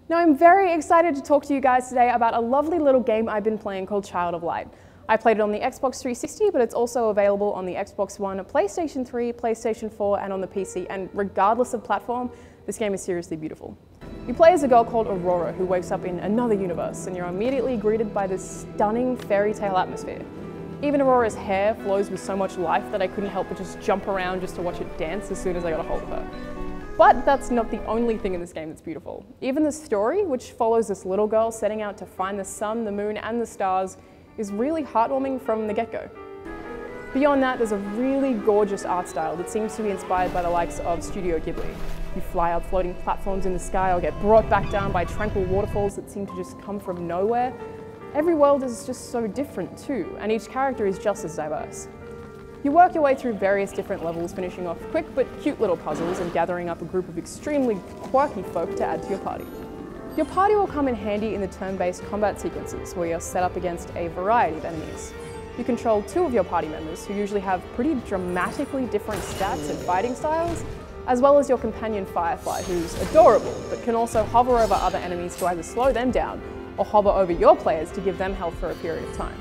Now I'm very excited to talk to you guys today about a lovely little game I've been playing called Child of Light. I played it on the Xbox 360, but it's also available on the Xbox One, PlayStation 3, PlayStation 4, and on the PC, and regardless of platform, this game is seriously beautiful. You play as a girl called Aurora who wakes up in another universe, and you're immediately greeted by this stunning fairy tale atmosphere. Even Aurora's hair flows with so much life that I couldn't help but just jump around just to watch it dance as soon as I got a hold of her. But that's not the only thing in this game that's beautiful. Even the story, which follows this little girl setting out to find the sun, the moon, and the stars, is really heartwarming from the get-go. Beyond that, there's a really gorgeous art style that seems to be inspired by the likes of Studio Ghibli. You fly up floating platforms in the sky or get brought back down by tranquil waterfalls that seem to just come from nowhere. Every world is just so different too, and each character is just as diverse. You work your way through various different levels, finishing off quick but cute little puzzles and gathering up a group of extremely quirky folk to add to your party. Your party will come in handy in the turn-based combat sequences, where you're set up against a variety of enemies. You control two of your party members, who usually have pretty dramatically different stats and fighting styles, as well as your companion Firefly, who's adorable, but can also hover over other enemies to either slow them down or hover over your players to give them health for a period of time.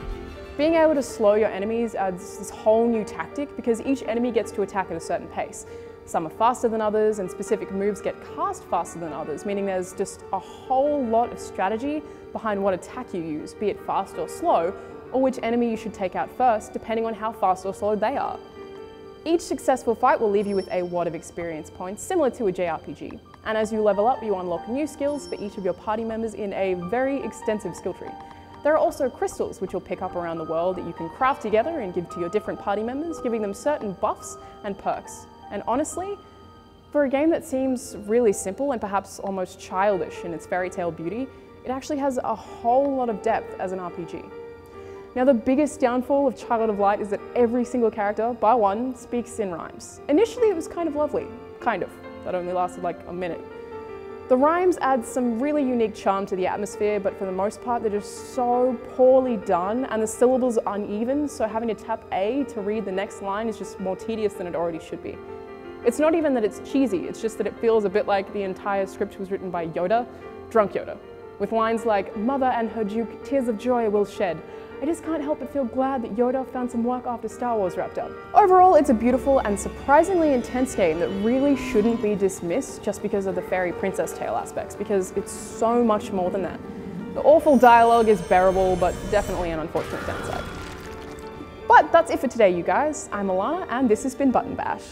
Being able to slow your enemies adds this whole new tactic because each enemy gets to attack at a certain pace. Some are faster than others, and specific moves get cast faster than others, meaning there's just a whole lot of strategy behind what attack you use, be it fast or slow, or which enemy you should take out first, depending on how fast or slow they are. Each successful fight will leave you with a wad of experience points, similar to a JRPG. And as you level up, you unlock new skills for each of your party members in a very extensive skill tree. There are also crystals which you'll pick up around the world that you can craft together and give to your different party members, giving them certain buffs and perks. And honestly, for a game that seems really simple and perhaps almost childish in its fairy tale beauty, it actually has a whole lot of depth as an RPG. Now, the biggest downfall of Child of Light is that every single character, bar one, speaks in rhymes. Initially, it was kind of lovely. Kind of. That only lasted like a minute. The rhymes add some really unique charm to the atmosphere, but for the most part, they're just so poorly done, and the syllables are uneven, so having to tap A to read the next line is just more tedious than it already should be. It's not even that it's cheesy, it's just that it feels a bit like the entire script was written by Yoda, drunk Yoda, with lines like, "Mother and her Duke, tears of joy will shed. I just can't help but feel glad that Yoda found some work after Star Wars wrapped up." Overall, it's a beautiful and surprisingly intense game that really shouldn't be dismissed just because of the fairy princess tale aspects, because it's so much more than that. The awful dialogue is bearable, but definitely an unfortunate downside. But that's it for today, you guys. I'm Alanah, and this has been Button Bash.